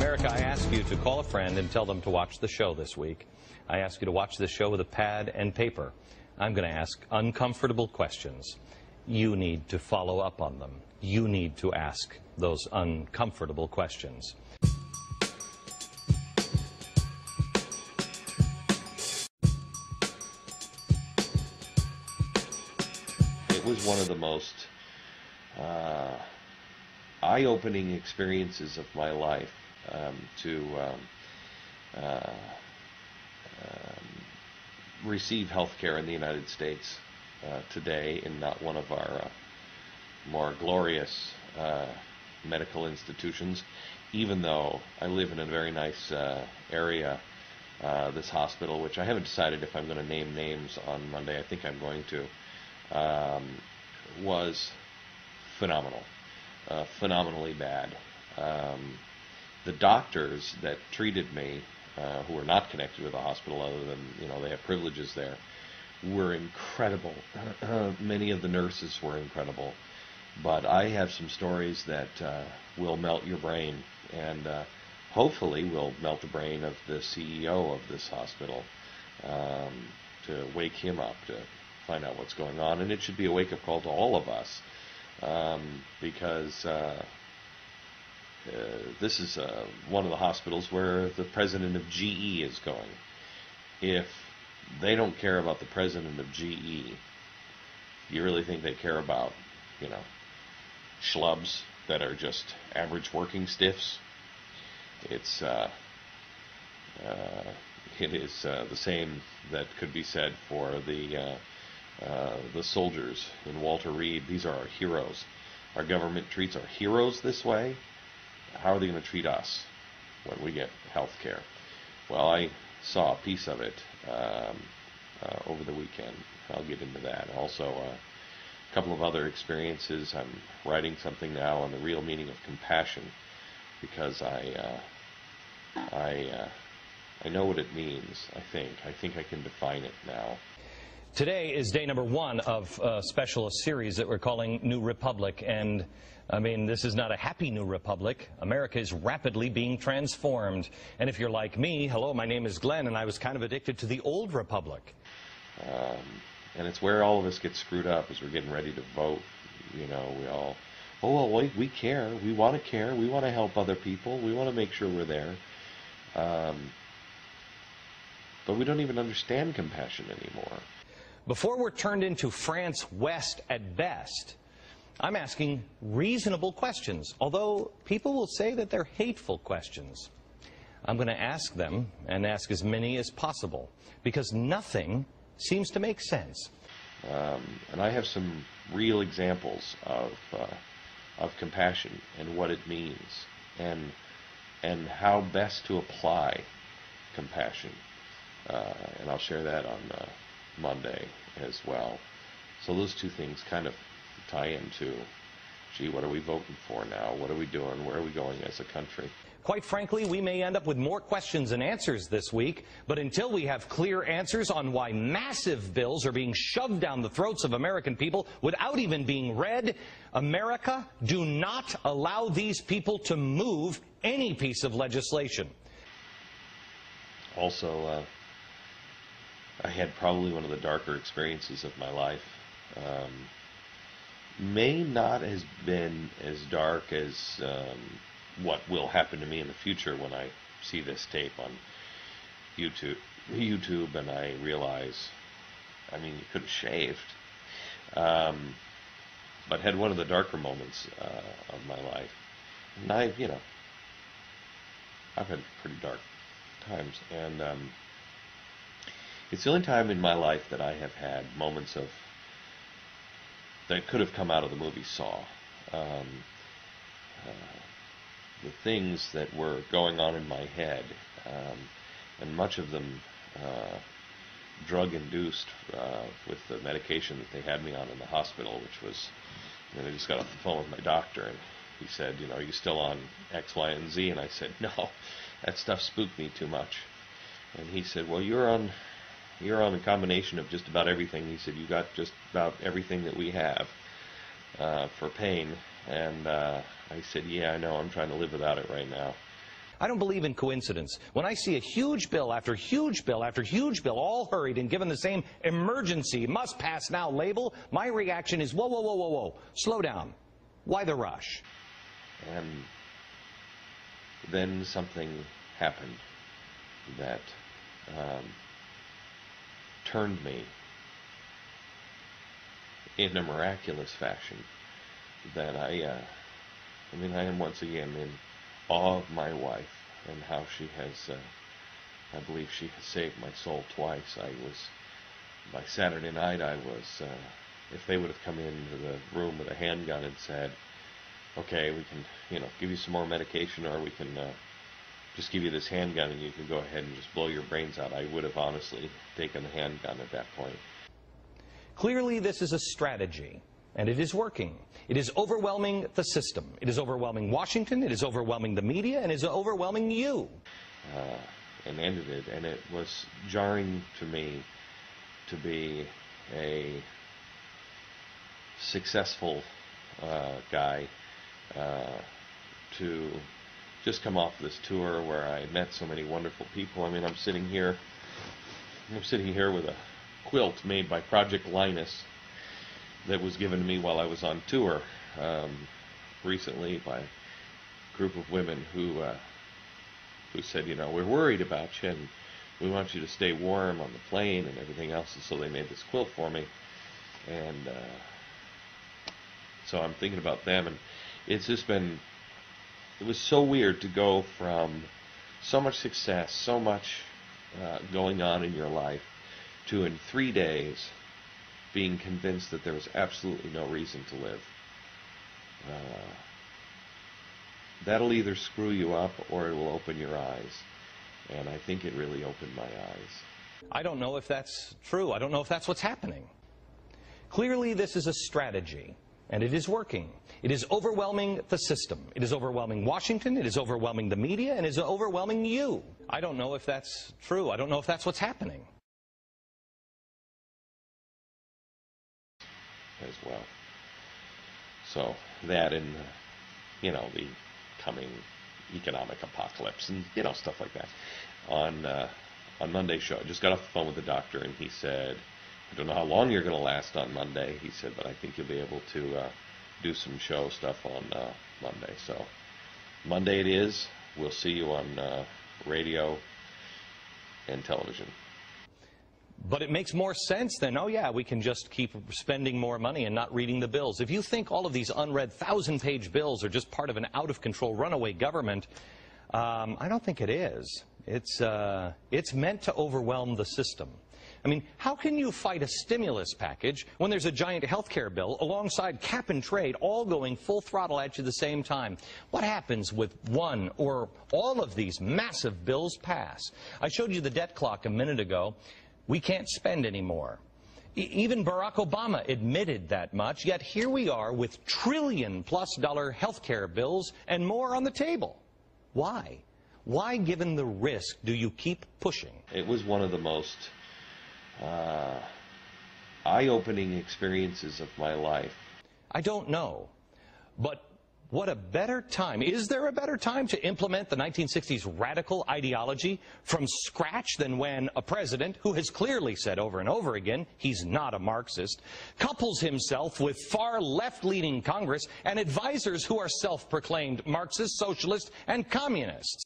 America, I ask you to call a friend and tell them to watch the show this week. I ask you to watch this show with a pad and paper. I'm going to ask uncomfortable questions. You need to follow up on them. You need to ask those uncomfortable questions. It was one of the most eye-opening experiences of my life to receive health care in the United States today in not one of our more glorious medical institutions, even though I live in a very nice area. This hospital, which I haven't decided if I'm going to name names on Monday, I think I'm going to, was phenomenal, phenomenally bad. The doctors that treated me, who were not connected with the hospital other than, they have privileges there, were incredible. Many of the nurses were incredible. But I have some stories that will melt your brain, and hopefully will melt the brain of the CEO of this hospital, to wake him up, to find out what's going on. And it should be a wake-up call to all of us, because this is one of the hospitals where the president of GE is going. If they don't care about the president of GE, you really think they care about, schlubs that are just average working stiffs? It is the same that could be said for the soldiers in Walter Reed. These are our heroes. Our government treats our heroes this way. How are they going to treat us when we get health care? Well, I saw a piece of it over the weekend. I'll get into that. Also, a couple of other experiences. I'm writing something now on the real meaning of compassion, because I know what it means. I think I can define it now. Today is day number 1 of a special series that we're calling New Republic, and this is not a happy new republic. America is rapidly being transformed. And if you're like me, hello, my name is Glenn, and I was kind of addicted to the old republic. And it's where all of us get screwed up as we're getting ready to vote. We all, we care. We want to care. We want to help other people. We want to make sure we're there. But we don't even understand compassion anymore. Before we're turned into France West at best, I'm asking reasonable questions, although people will say that they're hateful questions. I'm going to ask them, and ask as many as possible, because nothing seems to make sense. And I have some real examples of compassion and what it means, and how best to apply compassion. And I'll share that on Monday as well. So those two things kind of tie into, gee, what are we voting for now? What are we doing? Where are we going as a country? Quite frankly, we may end up with more questions than answers this week, but until we have clear answers on why massive bills are being shoved down the throats of American people without even being read, America, do not allow these people to move any piece of legislation. Also, I had probably one of the darker experiences of my life. May not have been as dark as what will happen to me in the future when I see this tape on YouTube and I realize, you could have shaved. But had one of the darker moments of my life. And I've had pretty dark times, and it's the only time in my life that I have had moments of that could have come out of the movie Saw. The things that were going on in my head, and much of them drug-induced with the medication that they had me on in the hospital, which was, I just got off the phone with my doctor, and he said, are you still on X, Y, and Z? And I said, no, that stuff spooked me too much. And he said, well, you're on a combination of just about everything. He said, you got just about everything that we have for pain. And I said, yeah, I know, I'm trying to live without it right now. I don't believe in coincidence. When I see a huge bill after huge bill after huge bill, all hurried and given the same emergency, must pass now label, my reaction is, whoa, whoa, whoa, whoa, whoa, slow down. Why the rush? And then something happened that turned me in a miraculous fashion that I am once again in awe of my wife and how she has, I believe she has saved my soul twice. By Saturday night, if they would have come into the room with a handgun and said, okay, we can, give you some more medication, or we can just give you this handgun and you can go ahead and just blow your brains out, I would have honestly taken the handgun at that point. Clearly, this is a strategy, and it is working. It is overwhelming the system. It is overwhelming Washington. It is overwhelming the media, and it is overwhelming you. And ended it, and it was jarring to me to be a successful guy, to just come off this tour where I met so many wonderful people. I mean, I'm sitting here with a quilt made by Project Linus that was given to me while I was on tour recently by a group of women who said, we're worried about you and we want you to stay warm on the plane and everything else, and so they made this quilt for me. And so I'm thinking about them, and it's just been, it was so weird to go from so much success, so much going on in your life, to in 3 days being convinced that there was absolutely no reason to live. That'll either screw you up or it will open your eyes. And I think it really opened my eyes. I don't know if that's true. I don't know if that's what's happening. Clearly, this is a strategy, and it is working. It is overwhelming the system. It is overwhelming Washington. It is overwhelming the media, and it is overwhelming you. I don't know if that's true. I don't know if that's what's happening. As well. So that and the coming economic apocalypse and stuff like that. On Monday's show, I just got off the phone with the doctor, and he said, I don't know how long you're going to last on Monday. He said, but I think you'll be able to do some show stuff on Monday. So Monday it is. We'll see you on radio and television. But it makes more sense than, oh yeah, we can just keep spending more money and not reading the bills. If you think all of these unread 1,000-page bills are just part of an out-of-control runaway government, I don't think it is. It's meant to overwhelm the system. I mean, how can you fight a stimulus package when there's a giant health care bill alongside cap and trade all going full throttle at you at the same time? What happens with one or all of these massive bills pass? I showed you the debt clock a minute ago. We can't spend anymore. Even Barack Obama admitted that much, yet here we are with trillion-plus health care bills and more on the table. Why? Why, given the risk, do you keep pushing? It was one of the most eye-opening experiences of my life. I don't know, but what a better time. Is there a better time to implement the 1960s radical ideology from scratch than when a president, who has clearly said over and over again he's not a Marxist, couples himself with far left-leaning Congress and advisors who are self-proclaimed Marxists, socialists, and communists?